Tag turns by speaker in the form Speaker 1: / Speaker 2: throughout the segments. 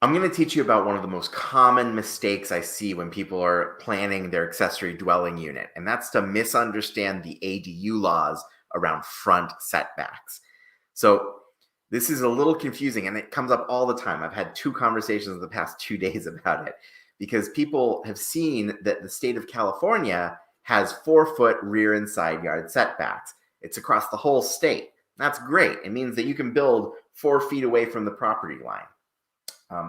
Speaker 1: I'm going to teach you about one of the most common mistakes I see when people are planning their accessory dwelling unit, and that's to misunderstand the ADU laws around front setbacks. So this is a little confusing, and it comes up all the time. I've had 2 conversations in the past 2 days about it because people have seen that the state of California has 4-foot rear and side yard setbacks. It's across the whole state. That's great. It means that you can build 4 feet away from the property line.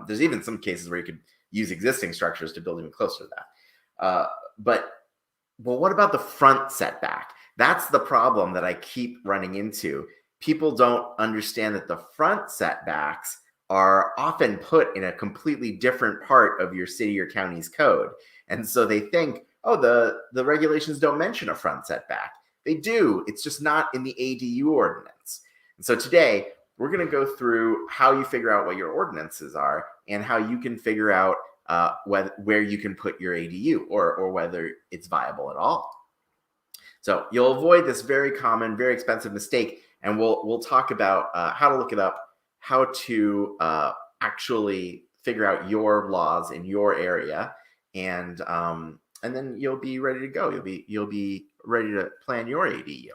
Speaker 1: There's even some cases where you could use existing structures to build even closer to that. But what about the front setback? That's the problem that I keep running into. People don't understand that the front setbacks are often put in a completely different part of your city or county's code. And so they think, oh, the regulations don't mention a front setback. They do. It's just not in the ADU ordinance. And so today, we're going to go through how you figure out what your ordinances are and how you can figure out where you can put your ADU or whether it's viable at all. So you'll avoid this very common, very expensive mistake, and we'll talk about how to look it up, how to actually figure out your laws in your area, and then you'll be ready to go. You'll be ready to plan your ADU.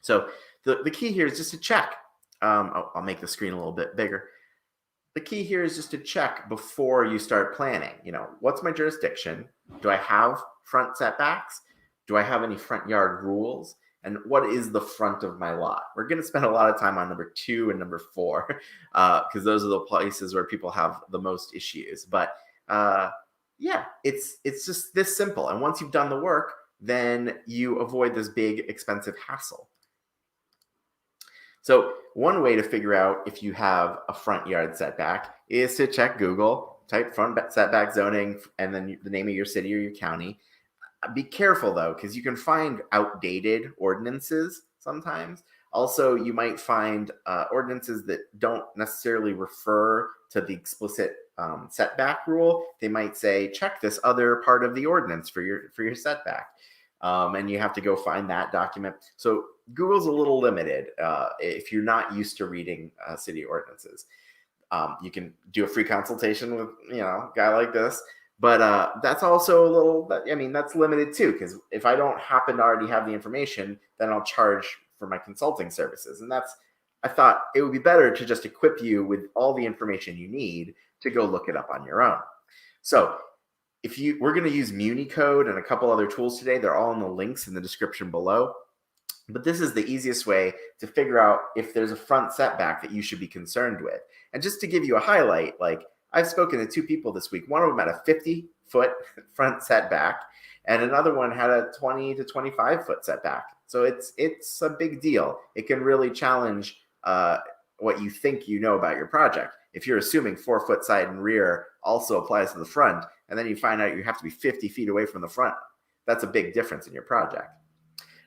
Speaker 1: So the key here is just to check. I'll make the screen a little bit bigger. The key here is just to check before you start planning. What's my jurisdiction? Do I have front setbacks? Do I have any front yard rules? And what is the front of my lot? We're going to spend a lot of time on number 2 and number 4 because those are the places where people have the most issues. But yeah, it's just this simple. And once you've done the work, then you avoid this big, expensive hassle. So one way to figure out if you have a front yard setback is to check Google, type front setback zoning, and then the name of your city or your county. Be careful, though, because you can find outdated ordinances sometimes. Also, you might find ordinances that don't necessarily refer to the explicit setback rule. They might say, check this other part of the ordinance for your setback. And you have to go find that document. So Google's a little limited if you're not used to reading city ordinances. You can do a free consultation with a guy like this, but that's also a little. That's limited too, because if I don't happen to already have the information, then I'll charge for my consulting services, and I thought it would be better to just equip you with all the information you need to go look it up on your own. So we're going to use MuniCode and a couple other tools today. They're all in the links in the description below. But this is the easiest way to figure out if there's a front setback that you should be concerned with. And just to give you a highlight, I've spoken to 2 people this week. One of them had a 50-foot front setback, and another one had a 20 to 25-foot setback. So it's a big deal. It can really challenge what you think you know about your project. If you're assuming 4-foot side and rear also applies to the front, and then you find out you have to be 50 feet away from the front, that's a big difference in your project.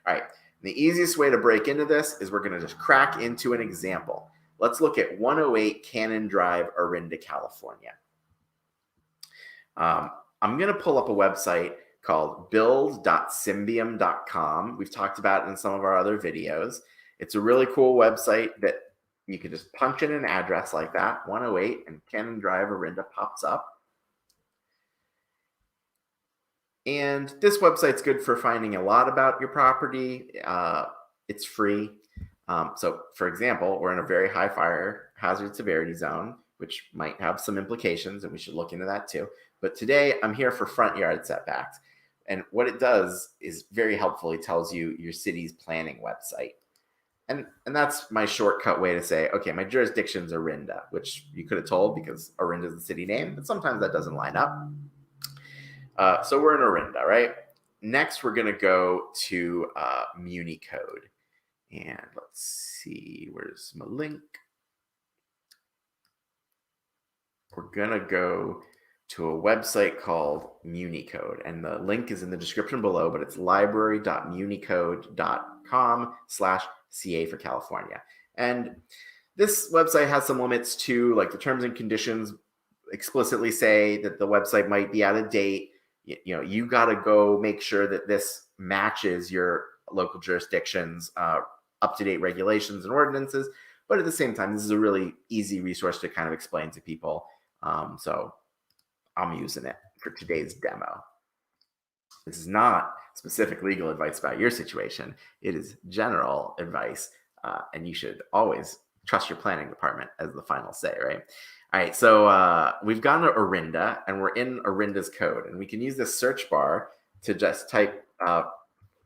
Speaker 1: All right. The easiest way to break into this is we're going to just crack into an example. Let's look at 108 Cannon Drive, Orinda, California. I'm going to pull up a website called build.symbium.com. We've talked about it in some of our other videos. It's a really cool website that you can just punch in an address like that, 108, and Cannon Drive, Orinda pops up. And this website's good for finding a lot about your property. It's free. So, for example, we're in a very high fire hazard severity zone, which might have some implications, and we should look into that too. But today, I'm here for front yard setbacks. And what it does is very helpful. It tells you your city's planning website. And that's my shortcut way to say, okay, my jurisdiction's Orinda, which you could have told because Orinda is the city name, but sometimes that doesn't line up. So we're in Orinda, right? Next, we're going to go to MuniCode. And let's see, where's my link? We're going to go to a website called MuniCode. And the link is in the description below, but it's library.municode.com/CA for California. And this website has some limits too, like the terms and conditions explicitly say that the website might be out of date. You got to go make sure that this matches your local jurisdiction's up-to-date regulations and ordinances. But at the same time, this is a really easy resource to kind of explain to people So I'm using it for today's demo. This is not specific legal advice about your situation. It is general advice, and you should always trust your planning department as the final say, right? All right, so we've gone to Orinda, and we're in Orinda's code, and we can use this search bar to just type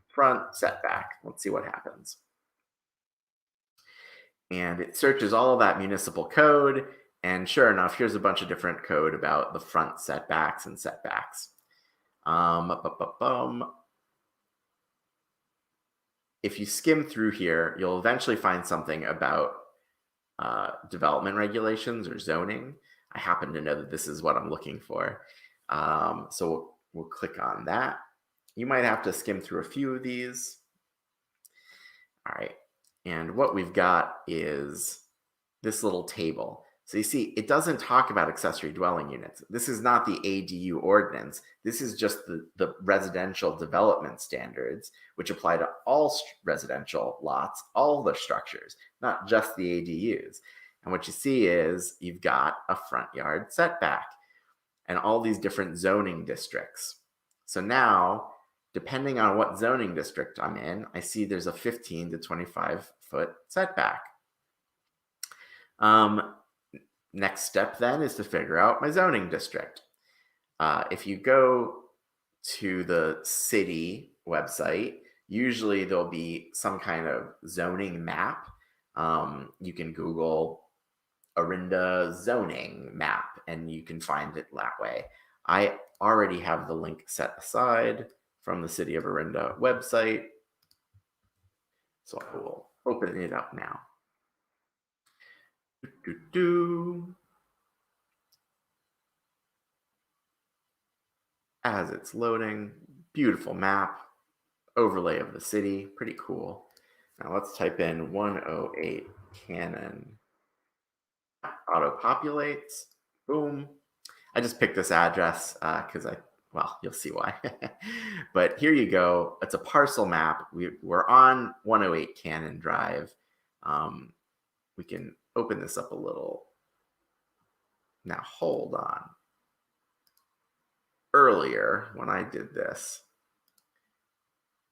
Speaker 1: front setback. Let's see what happens. And it searches all of that municipal code, and sure enough, here's a bunch of different code about the front setbacks and setbacks. If you skim through here, you'll eventually find something about development regulations or zoning. I happen to know that this is what I'm looking for. So we'll click on that. You might have to skim through a few of these. All right. And what we've got is this little table. So you see, it doesn't talk about accessory dwelling units. This is not the ADU ordinance. This is just the residential development standards, which apply to all residential lots, all the structures, not just the ADUs. And what you see is you've got a front yard setback and all these different zoning districts. So now, depending on what zoning district I'm in, I see there's a 15 to 25 foot setback. Next step then is to figure out my zoning district. If you go to the city website, usually there'll be some kind of zoning map. You can Google Orinda zoning map and you can find it that way. I already have the link set aside from the City of Orinda website, so I will open it up now. As it's loading, beautiful map, overlay of the city, pretty cool. Now let's type in 108 Cannon. Auto populates, boom. I just picked this address because well, you'll see why. But here you go. It's a parcel map. We're on 108 Cannon Drive. We can open this up a little. Now, hold on. Earlier, when I did this,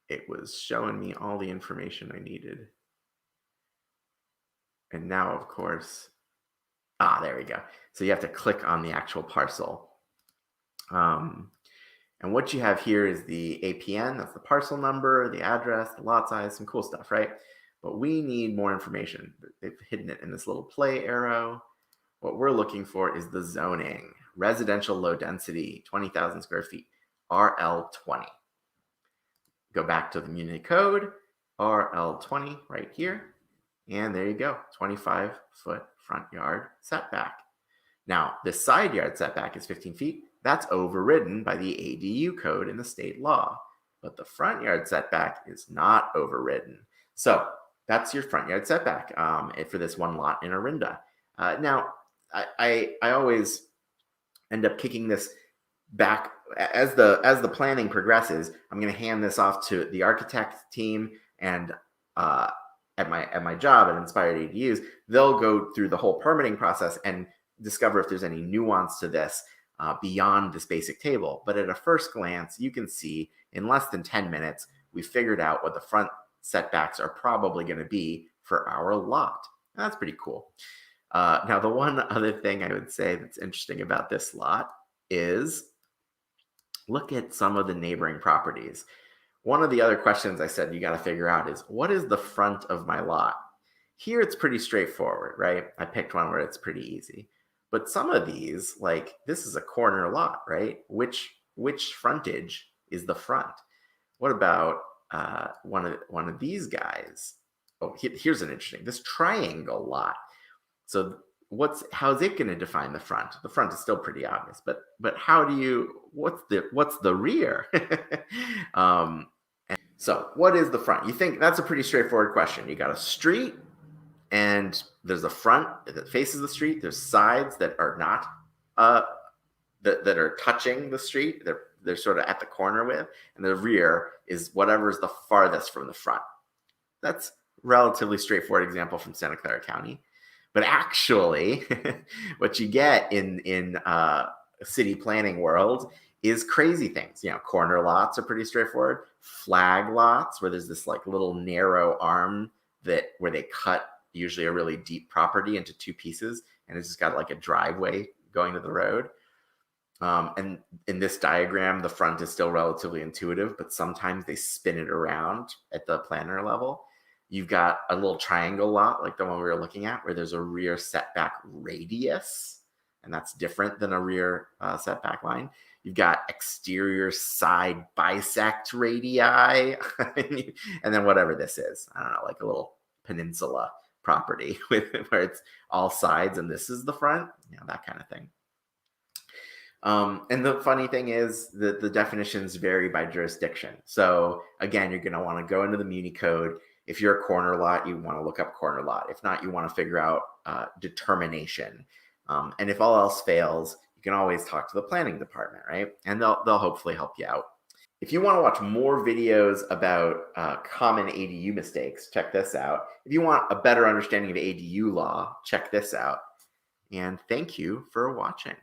Speaker 1: it was showing me all the information I needed. And now, of course, there we go. So you have to click on the actual parcel. And what you have here is the APN, that's the parcel number, the address, the lot size, some cool stuff, right? But we need more information. They've hidden it in this little play arrow. What we're looking for is the zoning. Residential low density, 20,000 square feet, RL20. Go back to the Muni code, RL20 right here. And there you go, 25 foot front yard setback. Now, the side yard setback is 15 feet. That's overridden by the ADU code in the state law. But the front yard setback is not overridden. So that's your front yard setback for this one lot in Orinda. Now, I always end up kicking this back as the planning progresses. I'm going to hand this off to the architect team, and at my job at Inspired ADUs, they'll go through the whole permitting process and discover if there's any nuance to this beyond this basic table. But at a first glance, you can see in less than 10 minutes, we figured out what the front setbacks are probably going to be for our lot. And that's pretty cool. Now, the one other thing I would say that's interesting about this lot is look at some of the neighboring properties. One of the other questions I said you got to figure out is, what is the front of my lot? Here, it's pretty straightforward, right? I picked one where it's pretty easy. But some of these, like this is a corner lot, right? Which frontage is the front? What about one of these guys? Oh, here's an interesting, this triangle lot. So how's it going to define the front? The front is still pretty obvious, but how do you, what's the rear? So what is the front? You think that's a pretty straightforward question. You got a street, and there's a front that faces the street. There's sides that are not that are touching the street. They're sort of at the corner with, and the rear is whatever's the farthest from the front. That's relatively straightforward example from Santa Clara County. But actually, what you get in city planning world is crazy things. Corner lots are pretty straightforward. Flag lots, where there's this like little narrow arm where they cut usually a really deep property into two pieces, and it's just got like a driveway going to the road. And in this diagram, the front is still relatively intuitive, but sometimes they spin it around at the planner level. You've got a little triangle lot like the one we were looking at, where there's a rear setback radius, and that's different than a rear setback line. You've got exterior side bisect radii, and then whatever this is, I don't know, like a little peninsula property where it's all sides and this is the front, that kind of thing. And the funny thing is that the definitions vary by jurisdiction. So again, you're going to want to go into the Muni code. If you're a corner lot, you want to look up corner lot. If not, you want to figure out determination. And if all else fails, you can always talk to the planning department, right? And they'll hopefully help you out. If you want to watch more videos about common ADU mistakes, check this out. If you want a better understanding of ADU law, check this out. And thank you for watching.